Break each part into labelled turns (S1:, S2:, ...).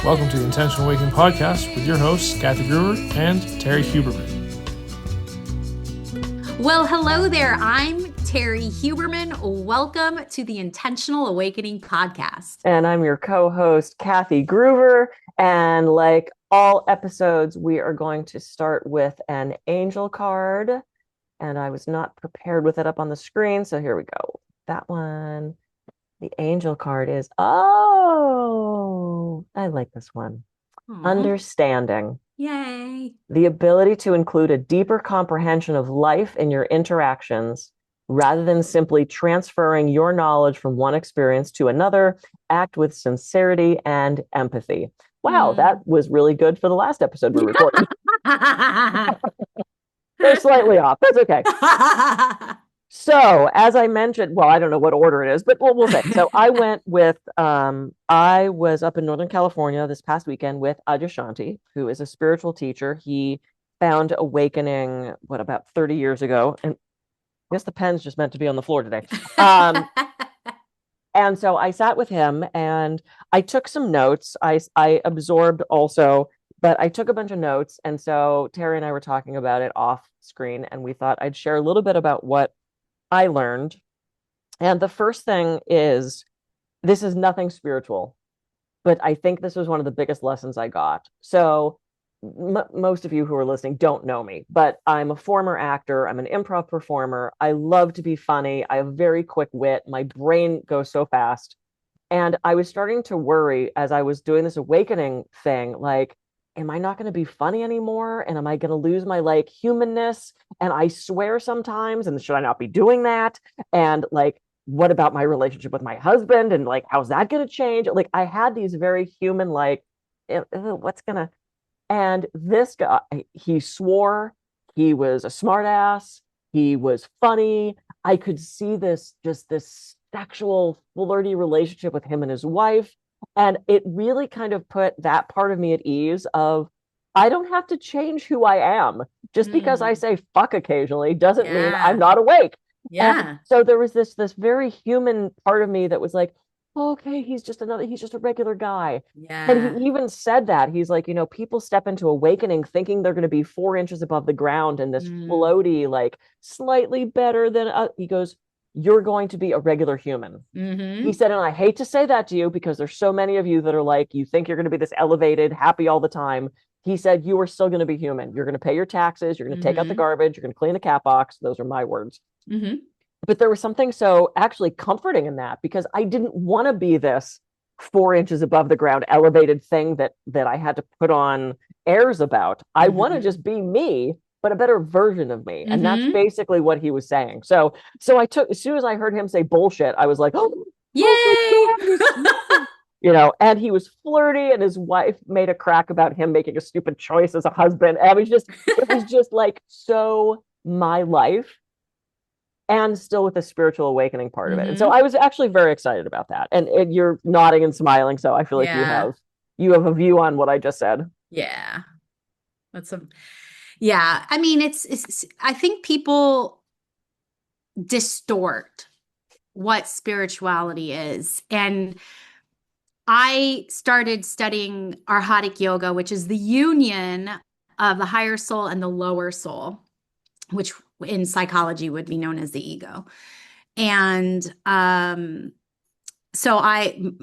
S1: Welcome to the Intentional Awakening Podcast with your hosts, Kathy Brewer and Terry Huberman.
S2: Well, hello there. I'm Terry Huberman. Welcome to the Intentional Awakening Podcast.
S3: And I'm your co-host, Kathy Groover. And like all episodes, we are going to start with an angel card. And I was not prepared with it up on the screen. So here we go. That one. The angel card is, oh, I like this one. Aww. Understanding.
S2: Yay.
S3: The ability to include a deeper comprehension of life in your interactions rather than simply transferring your knowledge from one experience to another. Act with sincerity and empathy. Wow, that was really good for the last episode we recorded. They're slightly off. That's okay. So, as I mentioned, well, I don't know what order it is, but we'll say. So I went with, I was up in Northern California this past weekend with Adyashanti, who is a spiritual teacher. He found awakening, about 30 years ago? And I guess the pen's just meant to be on the floor today. And so I sat with him and I took some notes. I absorbed also, but I took a bunch of notes. And so Terry and I were talking about it off screen, and we thought I'd share a little bit about what I learned. And the first thing is, this is nothing spiritual, but I think this was one of the biggest lessons I got. So most of you who are listening don't know me, but I'm a former actor. I'm an improv performer. I love to be funny. I have very quick wit. My brain goes so fast. And I was starting to worry as I was doing this awakening thing, like, am I not going to be funny anymore? And am I going to lose my humanness? And I swear sometimes, and should I not be doing that? And what about my relationship with my husband? And how's that going to change? I had these very human, what's going to, and this guy, he swore, he was a smart ass. He was funny. I could see this sexual flirty relationship with him and his wife. And it really kind of put that part of me at ease of, I don't have to change who I am. Just because I say fuck occasionally doesn't mean I'm not awake.
S2: Yeah.
S3: And so there was this very human part of me that was like, okay, he's just a regular guy.
S2: Yeah.
S3: And he even said that. He's like, people step into awakening thinking they're going to be 4 inches above the ground and this floaty, slightly better than, he goes, you're going to be a regular human.
S2: Mm-hmm.
S3: He said, and I hate to say that to you because there's so many of you that are you think you're going to be this elevated, happy all the time. He said, you are still going to be human. You're going to pay your taxes. You're going to take out the garbage. You're going to clean the cat box. Those are my words.
S2: Mm-hmm.
S3: But there was something so actually comforting in that, because I didn't want to be this 4 inches above the ground elevated thing that I had to put on airs about. I want to just be me, but a better version of me. And that's basically what he was saying. So I took, as soon as I heard him say bullshit, I was like, oh,
S2: yay!
S3: And he was flirty, and his wife made a crack about him making a stupid choice as a husband. And it was just so my life, and still with the spiritual awakening part of it. And so I was actually very excited about that. And you're nodding and smiling. So I feel like you have a view on what I just said.
S2: Yeah. Yeah. I mean, it's I think people distort what spirituality is. And I started studying Arhatic yoga, which is the union of the higher soul and the lower soul, which in psychology would be known as the ego. And so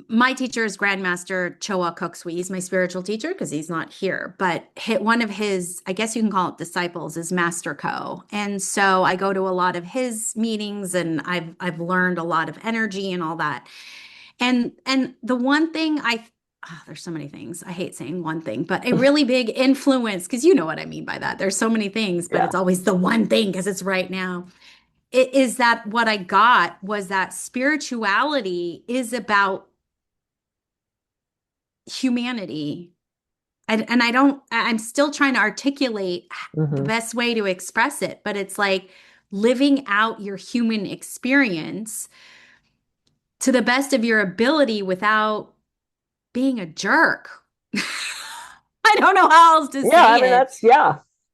S2: my teacher is Grandmaster Choa Koksui. He's my spiritual teacher because he's not here, but one of his, I guess you can call it disciples, is Master Ko. And so I go to a lot of his meetings, and I've learned a lot of energy and all that. And the one thing there's so many things. I hate saying one thing, but a really big influence, because you know what I mean by that. There's so many things, but it's always the one thing because it's right now. It is that what I got was that spirituality is about humanity. And I'm still trying to articulate the best way to express it, but it's like living out your human experience to the best of your ability without being a jerk. I don't know how else to say it.
S3: I mean,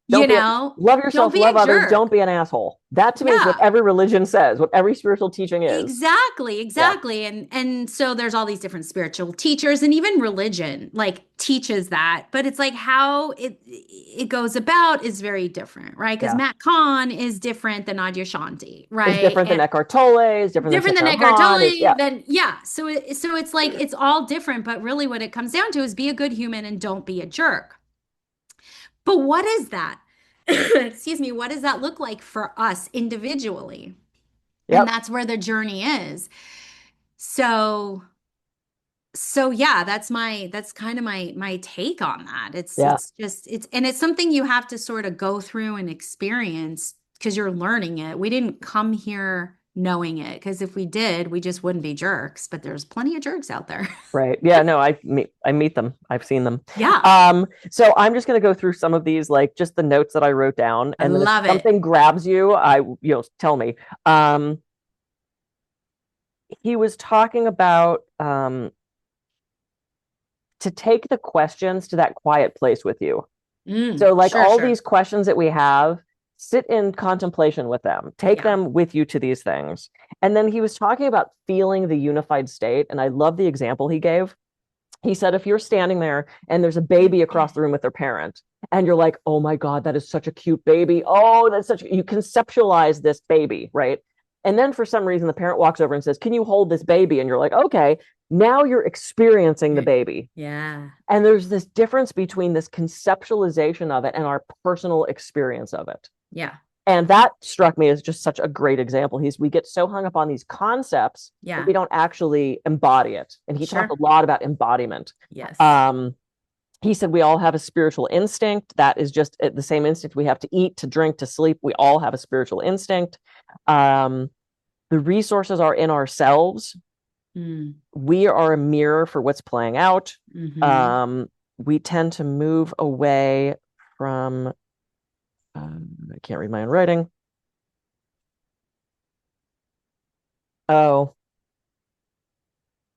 S2: you know,
S3: Love
S2: don't
S3: yourself,
S2: be
S3: love
S2: a
S3: others, don't
S2: jerk.
S3: be an asshole. That to me is what
S2: Yeah.
S3: every religion says, what every spiritual teaching is.
S2: Exactly,
S3: Yeah.
S2: exactly. And so there's all these different spiritual teachers and even religion like teaches that, but it's like how it goes about is very different, right? Because
S3: Yeah.
S2: Matt Kahn is different than Adyashanti,
S3: Is
S2: right?
S3: different than
S2: And
S3: Eckhart Tolle, is different than
S2: different than
S3: Thich
S2: Eckhart
S3: Nhat Hanh, is
S2: Tolle,
S3: yeah,
S2: then yeah. So it's like it's all different, but really what it comes down to is be a good human and don't be a jerk. But what is that? Excuse me, what does that look like for us individually? And
S3: yep,
S2: that's where the journey is. So so yeah, that's kind of my take on that.
S3: yeah,
S2: It's just it's something you have to sort of go through and experience because you're learning it. We didn't come here knowing it because if we did, we just wouldn't be jerks, but there's plenty of jerks out there.
S3: right. Yeah, no, I meet them. I've seen them.
S2: Yeah,
S3: So I'm just gonna go through some of these, like just the notes that I wrote down,
S2: I
S3: and then if
S2: love it.
S3: something grabs you, tell me. Um, he was talking about to take the questions to that quiet place with you. So, like
S2: Sure,
S3: all
S2: sure.
S3: these questions that we have, sit in contemplation with them, take
S2: Yeah.
S3: them with you to these things. And then he was talking about feeling the unified state. And I love the example he gave. He said, if you're standing there and there's a baby across the room with their parent, and you're like, oh my God, that is such a cute baby. Oh, that's such, you conceptualize this baby, right? And then for some reason, the parent walks over and says, can you hold this baby? And you're like, okay, now you're experiencing the baby.
S2: Yeah.
S3: And there's this difference between this conceptualization of it and our personal experience of it.
S2: Yeah.
S3: And that struck me as just such a great example. We get so hung up on these concepts that
S2: Yeah.
S3: we don't actually embody it. And he talked
S2: Sure.
S3: a lot about embodiment.
S2: Yes.
S3: Um, he said we all have a spiritual instinct. That is just the same instinct we have to eat, to drink, to sleep. We all have a spiritual instinct. Um, the resources are in ourselves.
S2: Mm.
S3: We are a mirror for what's playing out.
S2: Hmm.
S3: We tend to move away from, I can't read my own writing. Oh,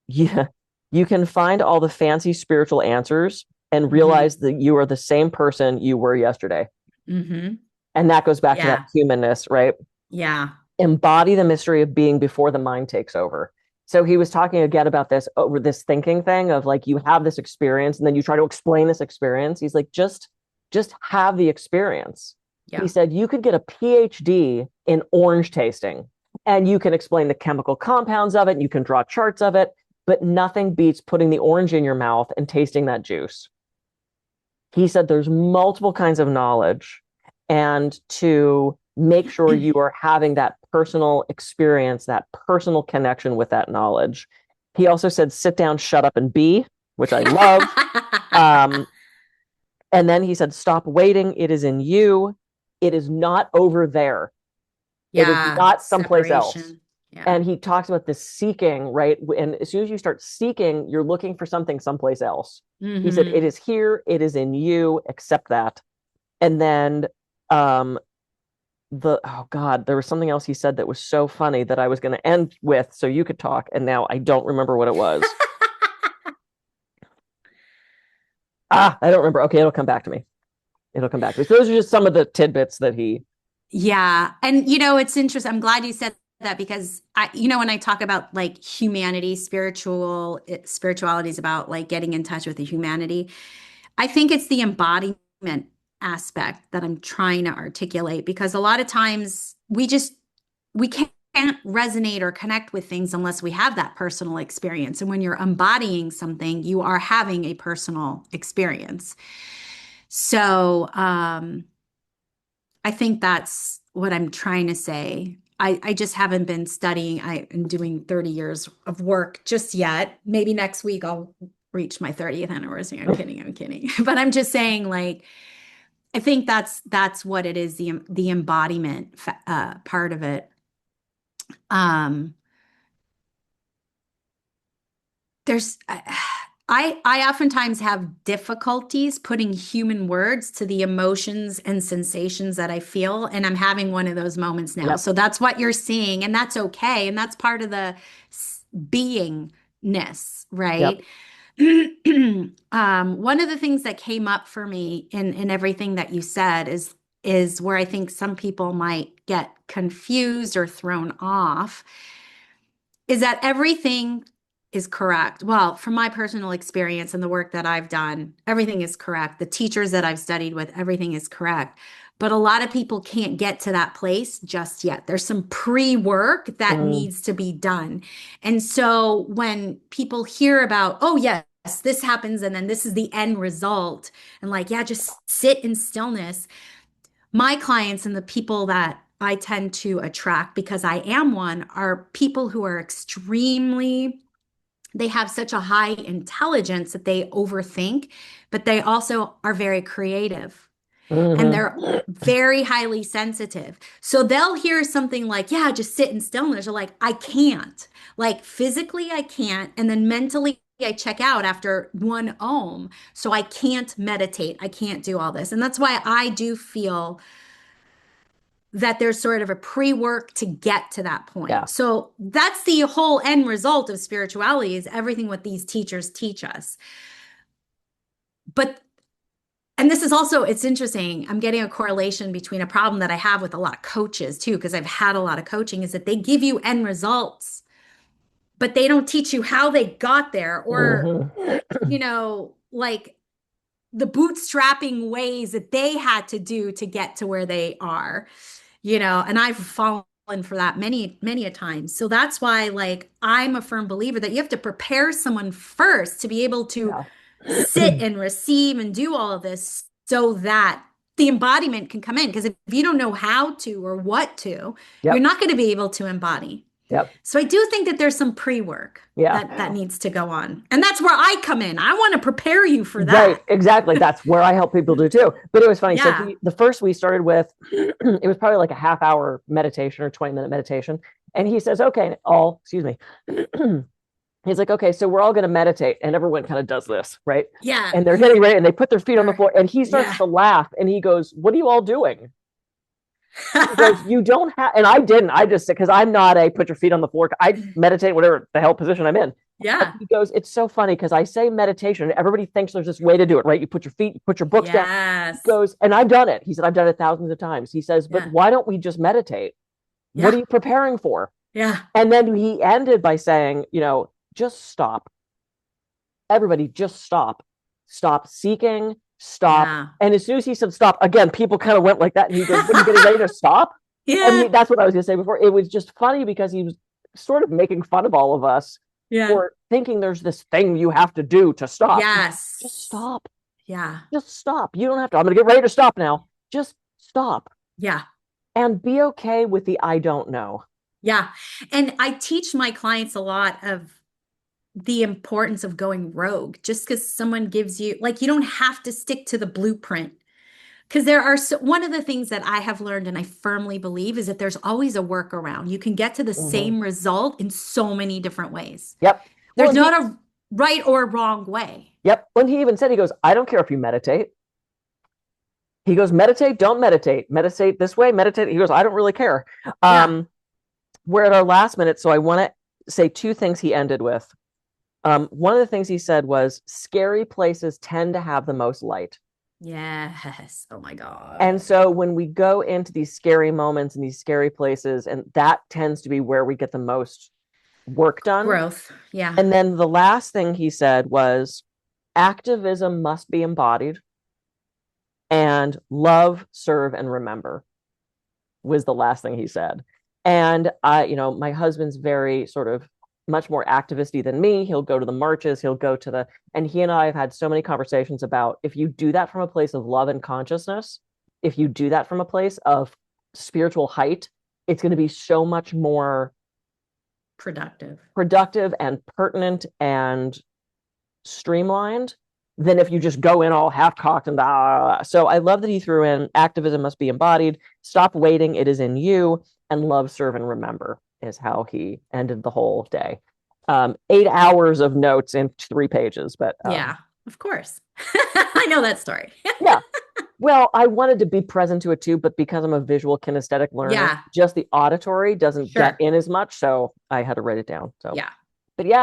S3: yeah. You can find all the fancy spiritual answers and
S2: Hmm.
S3: realize that you are the same person you were yesterday.
S2: Hmm.
S3: And that goes back to that
S2: Yeah.
S3: humanness, right?
S2: Yeah.
S3: Embody the mystery of being before the mind takes over. So he was talking again about this over this thinking thing of like you have this experience and then you try to explain this experience. He's like, just have the experience. He
S2: Yeah.
S3: said you could get a PhD in orange tasting and you can explain the chemical compounds of it and you can draw charts of it, but nothing beats putting the orange in your mouth and tasting that juice. He said there's multiple kinds of knowledge, and to make sure you are having that personal experience, that personal connection with that knowledge. He also said, sit down, shut up, and be, which I love. Um, and then he said, stop waiting. It is in you. It is not over there. It is
S2: Yeah.
S3: not someplace else.
S2: Separation. Yeah.
S3: And he talks about this seeking, right? And as soon as you start seeking, you're looking for something someplace else. He said, it
S2: Hmm.
S3: is here, it is in you, accept that. And then um oh God, there was something else he said that was so funny that I was going to end with so you could talk, and now I don't remember what it was. I don't remember. Okay, it'll come back to me. It'll come back to me. So those are just some of the tidbits that he.
S2: Yeah. And it's interesting. I'm glad you said that because when I talk about like humanity, spirituality is about like getting in touch with the humanity. I think it's the embodiment aspect that I'm trying to articulate because a lot of times we can't resonate or connect with things unless we have that personal experience. And when you're embodying something, you are having a personal experience. So, I think that's what I'm trying to say. I just haven't been studying. I am doing 30 years of work just yet. Maybe next week I'll reach my 30th anniversary. I'm kidding. I'm kidding. But I'm just saying, like, I think that's what it is, the embodiment part of it. Um, there's I oftentimes have difficulties putting human words to the emotions and sensations that I feel, and I'm having one of those moments now.
S3: Yep.
S2: So that's what you're seeing, and that's okay, and that's part of the beingness,
S3: Yep.
S2: right? One of the things that came up for me in everything that you said is is where I think some people might get confused or thrown off, is that everything is correct. Well, from my personal experience and the work that I've done, everything is correct. The teachers that I've studied with, everything is correct. But a lot of people can't get to that place just yet. There's some pre-work that needs to be done. And so when people hear about, oh, yes, this happens, and then this is the end result, and like, yeah, just sit in stillness. My clients and the people that I tend to attract, because I am one, are people who are extremely, they have such a high intelligence that they overthink, but they also are very creative. And they're very highly sensitive. So they'll hear something like, yeah, just sit in stillness. They're like, I can't. Like physically, I can't. And then mentally, I check out after one ohm. So I can't meditate. I can't do all this. And that's why I do feel that there's sort of a pre-work to get to that point.
S3: Yeah.
S2: So that's the whole end result of spirituality, is everything what these teachers teach us. But and this is also, it's interesting. I'm getting a correlation between a problem that I have with a lot of coaches too, because I've had a lot of coaching, is that they give you end results, but they don't teach you how they got there, or, like the bootstrapping ways that they had to do to get to where they are, and I've fallen for that many, many a time. So that's why, like, I'm a firm believer that you have to prepare someone first to be able to sit and receive and do all of this, so that the embodiment can come in. Because if you don't know how to or what to, you're not going to be able to embody. So I do think that there's some pre-work that needs to go on. And that's where I come in. I want to prepare you for that.
S3: Right, exactly. That's where I help people do too. But it was funny. So the first we started with, it was probably like a half-hour meditation or 20-minute meditation. And he says, okay, excuse me. He's like, okay, so we're all going to meditate. And everyone kind of does this, right?
S2: Yeah.
S3: And they're getting ready and they put their feet on the floor. And he starts to laugh and he goes, what are you all doing? He goes, you don't have, and I didn't. I just, because I'm not a put your feet on the floor. I meditate whatever the hell position I'm in.
S2: Yeah.
S3: And he goes, it's so funny because I say meditation and everybody thinks there's this way to do it, right? You put your feet, you put your books down. He goes, and I've done it. He said, I've done it thousands of times. He says, but why don't we just meditate? What are you preparing for?
S2: Yeah.
S3: And then he ended by saying, just stop. Everybody just stop. Stop seeking. Stop.
S2: Yeah.
S3: And as soon as he said stop, again, people kind of went like that. And he goes, what, are you getting ready to stop? And that's what I was going to say before. It was just funny because he was sort of making fun of all of us for thinking there's this thing you have to do to stop.
S2: Yes.
S3: Just stop.
S2: Yeah.
S3: Just stop. You don't have to. I'm going to get ready to stop now. Just stop.
S2: Yeah.
S3: And be okay with the I don't know.
S2: Yeah. And I teach my clients a lot of the importance of going rogue. Just because someone gives you, like, you don't have to stick to the blueprint. Because there are one of the things that I have learned, and I firmly believe, is that there's always a workaround. You can get to the same result in so many different ways. There's not a right or wrong way.
S3: When he even said, he goes, I don't care if you meditate. He goes, meditate, don't meditate. Meditate this way, meditate. He goes, I don't really care. We're at our last minute, so I want to say two things he ended with. One of the things he said was, scary places tend to have the most light.
S2: Yes. Oh my God.
S3: And so when we go into these scary moments and these scary places, and that tends to be where we get the most work done.
S2: Growth. Yeah.
S3: And then the last thing he said was, activism must be embodied, and love, serve, and remember was the last thing he said. And my husband's very sort of much more activisty than me. He'll go to the marches, he'll go to and he and I have had so many conversations about, if you do that from a place of love and consciousness, if you do that from a place of spiritual height, it's going to be so much more
S2: productive
S3: and pertinent and streamlined than if you just go in all half-cocked and So I love that he threw in, activism must be embodied, stop waiting, it is in you, and love, serve, and remember is how he ended the whole day. 8 hours of notes in 3 pages, but
S2: yeah, of course. I know that story.
S3: Yeah. Well, I wanted to be present to it too, but because I'm a visual kinesthetic learner, just the auditory doesn't get in as much, so I had to write it down. So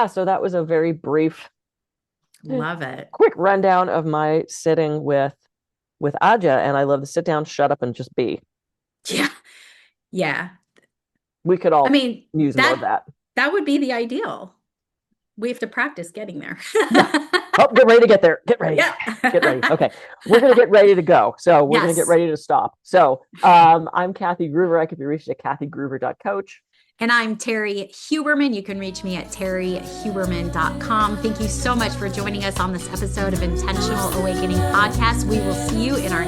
S3: so that was a very brief,
S2: love it,
S3: quick rundown of my sitting with with Adya, and I love to sit down, shut up, and just be.
S2: Yeah. Yeah.
S3: We could all
S2: I mean,
S3: use more of that.
S2: That would be the ideal. We have to practice getting there.
S3: Oh, get ready to get there. Get ready.
S2: Yeah.
S3: Get ready. Okay. We're going to get ready to go. So we're going to get ready to stop. So I'm Kathy Groover. I could be reached at kathygroover.coach.
S2: And I'm Terry Huberman. You can reach me at terryhuberman.com. Thank you so much for joining us on this episode of Intentional Awakening Podcast. We will see you in our